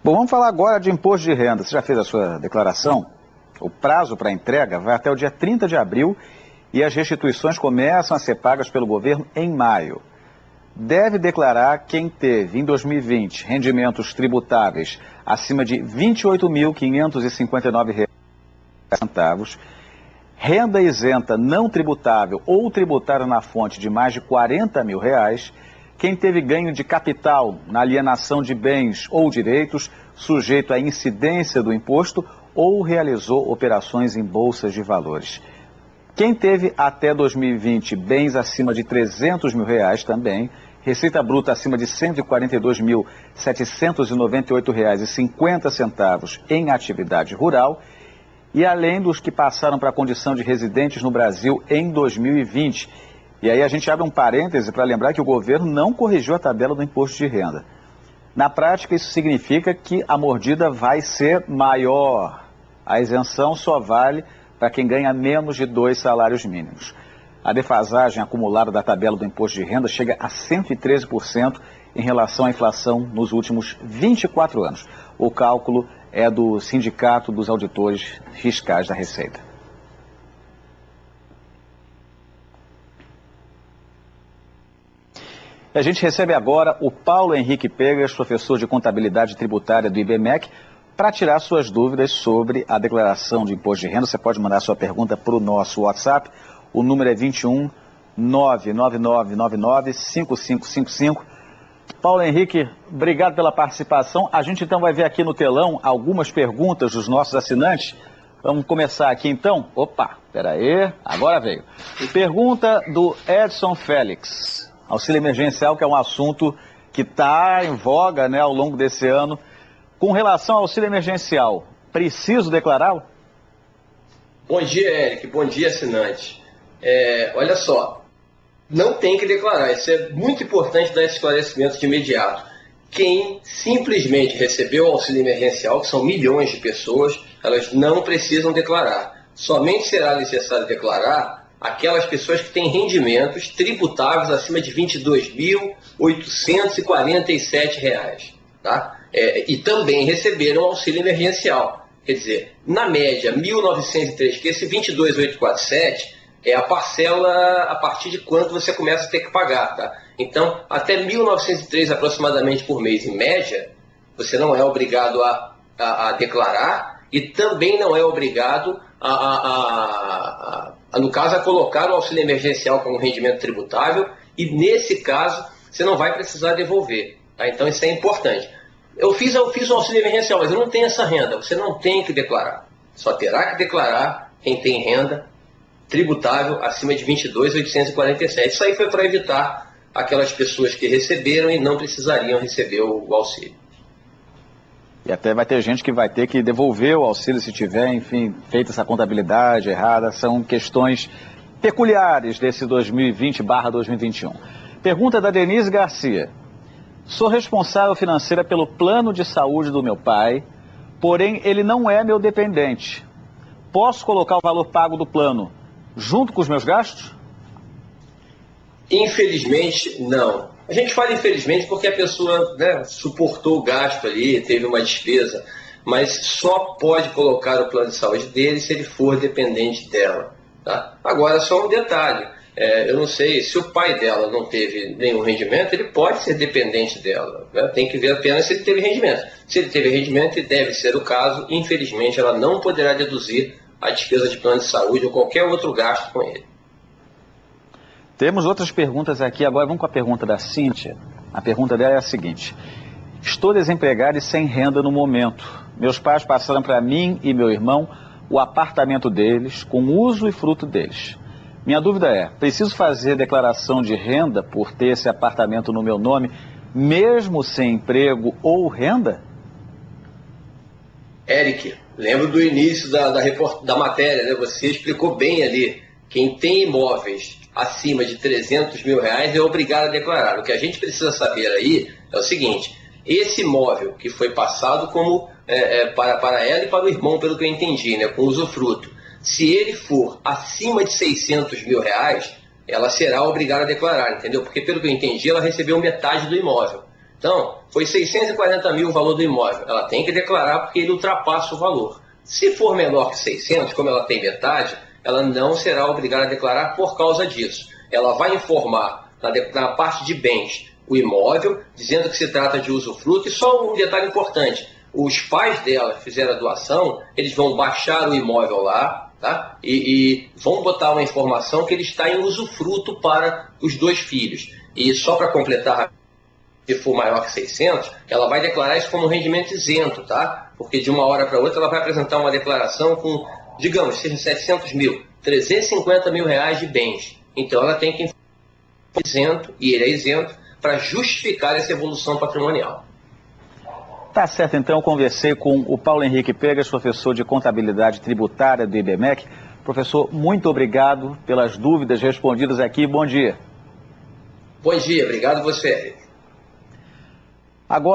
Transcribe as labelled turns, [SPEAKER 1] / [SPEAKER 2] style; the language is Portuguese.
[SPEAKER 1] Bom, vamos falar agora de imposto de renda. Você já fez a sua declaração? O prazo para entrega vai até o dia 30 de abril e as restituições começam a ser pagas pelo governo em maio. Deve declarar quem teve, em 2020, rendimentos tributáveis acima de R$ 28.559,00, renda isenta não tributável ou tributável na fonte de mais de R$ 40 mil, quem teve ganho de capital na alienação de bens ou direitos sujeito à incidência do imposto ou realizou operações em bolsas de valores. Quem teve até 2020 bens acima de R$ 300 mil também, receita bruta acima de R$ 142.798,50 em atividade rural, e além dos que passaram para a condição de residentes no Brasil em 2020. E aí a gente abre um parêntese para lembrar que o governo não corrigiu a tabela do imposto de renda. Na prática, isso significa que a mordida vai ser maior. A isenção só vale para quem ganha menos de 2 salários mínimos. A defasagem acumulada da tabela do imposto de renda chega a 113% em relação à inflação nos últimos 24 anos. O cálculo é do Sindicato dos Auditores Fiscais da Receita. A gente recebe agora o Paulo Henrique Pegas, professor de Contabilidade Tributária do IBMEC, para tirar suas dúvidas sobre a declaração de imposto de renda. Você pode mandar sua pergunta para o nosso WhatsApp. O número é 21 99999 5555. Paulo Henrique, obrigado pela participação. A gente então vai ver aqui no telão algumas perguntas dos nossos assinantes. Vamos começar aqui então. Opa, peraí, agora veio. Pergunta do Edson Félix. Auxílio emergencial, que é um assunto que está em voga, né, ao longo desse ano. Com relação ao auxílio emergencial, preciso declará-lo?
[SPEAKER 2] Bom dia, Eric. Bom dia, assinante. Olha só, não tem que declarar. Isso é muito importante dar esse esclarecimento de imediato. Quem simplesmente recebeu o auxílio emergencial, que são milhões de pessoas, elas não precisam declarar. Somente será necessário declarar aquelas pessoas que têm rendimentos tributáveis acima de R$ 22.847, tá? E também receberam auxílio emergencial. Quer dizer, na média, 1.903, que esse 22.847 é a parcela a partir de quanto você começa a ter que pagar, tá? Então, até 1.903 aproximadamente por mês, em média, você não é obrigado a declarar e também não é obrigado no caso, a colocar o auxílio emergencial como rendimento tributável e, nesse caso, você não vai precisar devolver, tá? Então, isso é importante. Eu fiz o auxílio emergencial, mas eu não tenho essa renda. Você não tem que declarar. Só terá que declarar quem tem renda tributável acima de 22.847. Isso aí foi para evitar aquelas pessoas que receberam e não precisariam receber o auxílio.
[SPEAKER 1] E até vai ter gente que vai ter que devolver o auxílio se tiver, enfim, feito essa contabilidade errada. São questões peculiares desse 2020/2021. Pergunta da Denise Garcia. Sou responsável financeira pelo plano de saúde do meu pai, porém ele não é meu dependente. Posso colocar o valor pago do plano junto com os meus gastos?
[SPEAKER 2] Infelizmente, não. A gente fala infelizmente porque a pessoa, né, suportou o gasto ali, teve uma despesa, mas só pode colocar o plano de saúde dele se ele for dependente dela, tá? Agora, só um detalhe, eu não sei, se o pai dela não teve nenhum rendimento, ele pode ser dependente dela, né? Tem que ver apenas se ele teve rendimento. Se ele teve rendimento, e deve ser o caso, infelizmente ela não poderá deduzir a despesa de plano de saúde ou qualquer outro gasto com ele.
[SPEAKER 1] Temos outras perguntas aqui, agora vamos com a pergunta da Cíntia. A pergunta dela é a seguinte: estou desempregado e sem renda no momento. Meus pais passaram para mim e meu irmão o apartamento deles, com uso e fruto deles. Minha dúvida é, preciso fazer declaração de renda por ter esse apartamento no meu nome, mesmo sem emprego ou renda?
[SPEAKER 2] Eric, lembro do início da matéria, né? Você explicou bem ali. Quem tem imóveis acima de 300 mil reais é obrigado a declarar. O que a gente precisa saber aí é o seguinte: esse imóvel que foi passado como para ela e para o irmão, pelo que eu entendi, né, com usufruto, se ele for acima de 600 mil reais, ela será obrigada a declarar, entendeu? Porque, pelo que eu entendi, ela recebeu metade do imóvel. Então, foi 640 mil o valor do imóvel. Ela tem que declarar porque ele ultrapassa o valor. Se for menor que 600, como ela tem metade, ela não será obrigada a declarar por causa disso. Ela vai informar na parte de bens o imóvel, dizendo que se trata de usufruto. E só um detalhe importante, os pais dela fizeram a doação, eles vão baixar o imóvel lá, tá? E vão botar uma informação que ele está em usufruto para os 2 filhos. E só para completar, se for maior que 600, ela vai declarar isso como rendimento isento, tá? Porque de uma hora para outra ela vai apresentar uma declaração com, digamos, seja 700 mil, 350 mil reais de bens. Então ela tem que informar isento, e ele é isento, para justificar essa evolução patrimonial.
[SPEAKER 1] Tá certo, então eu conversei com o Paulo Henrique Pegas, professor de Contabilidade Tributária do IBMEC. Professor, muito obrigado pelas dúvidas respondidas aqui. Bom dia.
[SPEAKER 2] Bom dia, obrigado você, Eric.
[SPEAKER 1] Agora